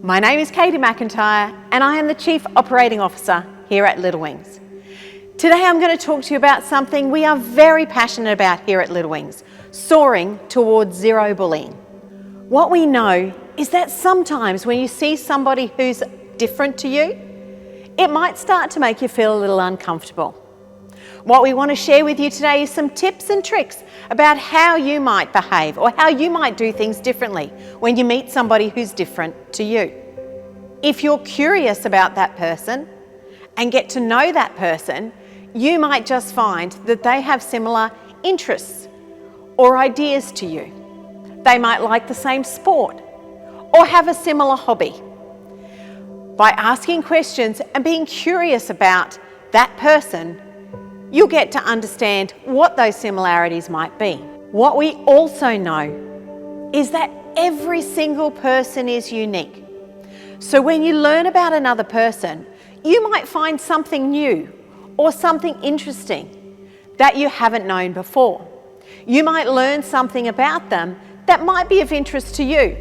My name is Katie McIntrye and I am the Chief Operating Officer here at Little Wings. Today I'm going to talk to you about something we are very passionate about here at Little Wings, soaring towards zero bullying. What we know is that sometimes when you see somebody who's different to you, it might start to make you feel a little uncomfortable. What we want to share with you today is some tips and tricks about how you might behave or how you might do things differently when you meet somebody who's different to you. If you're curious about that person and get to know that person, you might just find that they have similar interests or ideas to you. They might like the same sport or have a similar hobby. By asking questions and being curious about that person, you'll get to understand what those similarities might be. What we also know is that every single person is unique. So when you learn about another person, you might find something new or something interesting that you haven't known before. You might learn something about them that might be of interest to you,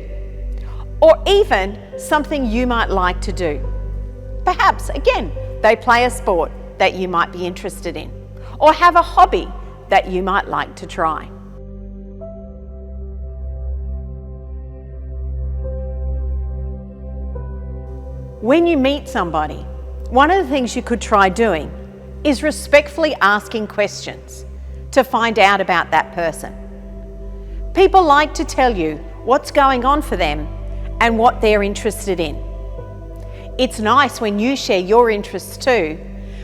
or even something you might like to do. Perhaps, again, they play a sport that you might be interested in, or have a hobby that you might like to try. When you meet somebody, one of the things you could try doing is respectfully asking questions to find out about that person. People like to tell you what's going on for them and what they're interested in. It's nice when you share your interests too,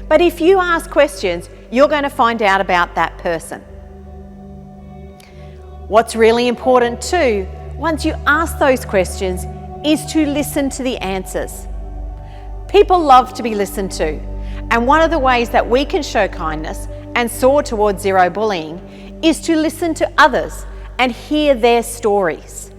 but if you ask questions, you're going to find out about that person. What's really important too, once you ask those questions, is to listen to the answers. People love to be listened to, and one of the ways that we can show kindness and soar towards zero bullying is to listen to others and hear their stories.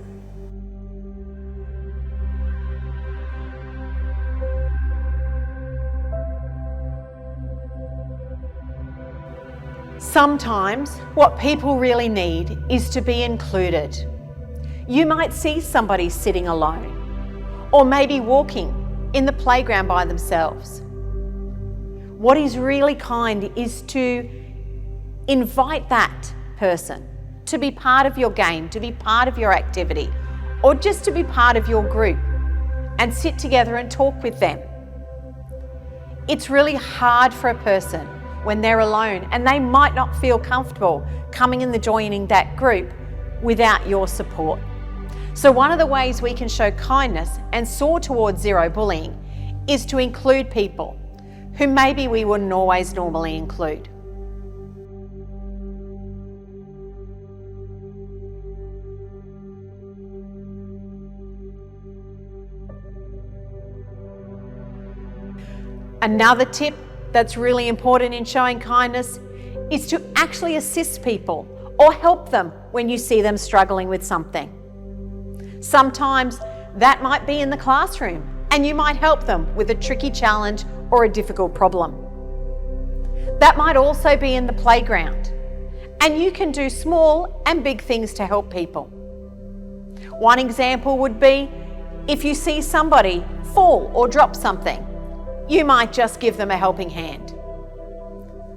Sometimes what people really need is to be included. You might see somebody sitting alone, or maybe walking in the playground by themselves. What is really kind is to invite that person to be part of your game, to be part of your activity, or just to be part of your group and sit together and talk with them. It's really hard for a person when they're alone and they might not feel comfortable coming in and joining that group without your support. So one of the ways we can show kindness and soar towards zero bullying is to include people who maybe we wouldn't always normally include. Another tip that's really important in showing kindness is to actually assist people or help them when you see them struggling with something. Sometimes that might be in the classroom and you might help them with a tricky challenge or a difficult problem. That might also be in the playground, and you can do small and big things to help people. One example would be if you see somebody fall or drop something, you might just give them a helping hand.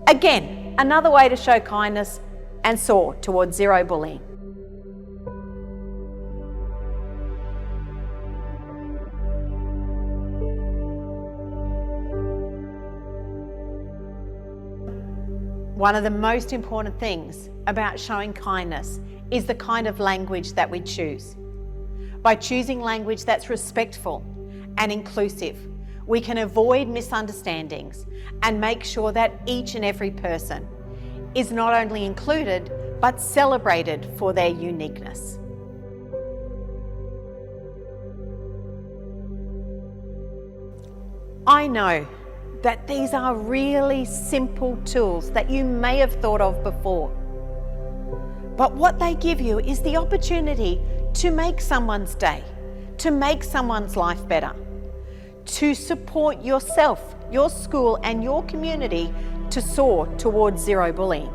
Again, another way to show kindness and soar towards zero bullying. One of the most important things about showing kindness is the kind of language that we choose. By choosing language that's respectful and inclusive, we can avoid misunderstandings and make sure that each and every person is not only included, but celebrated for their uniqueness. I know that these are really simple tools that you may have thought of before. But what they give you is the opportunity to make someone's day, to make someone's life better, to support yourself, your school and your community to soar towards zero bullying.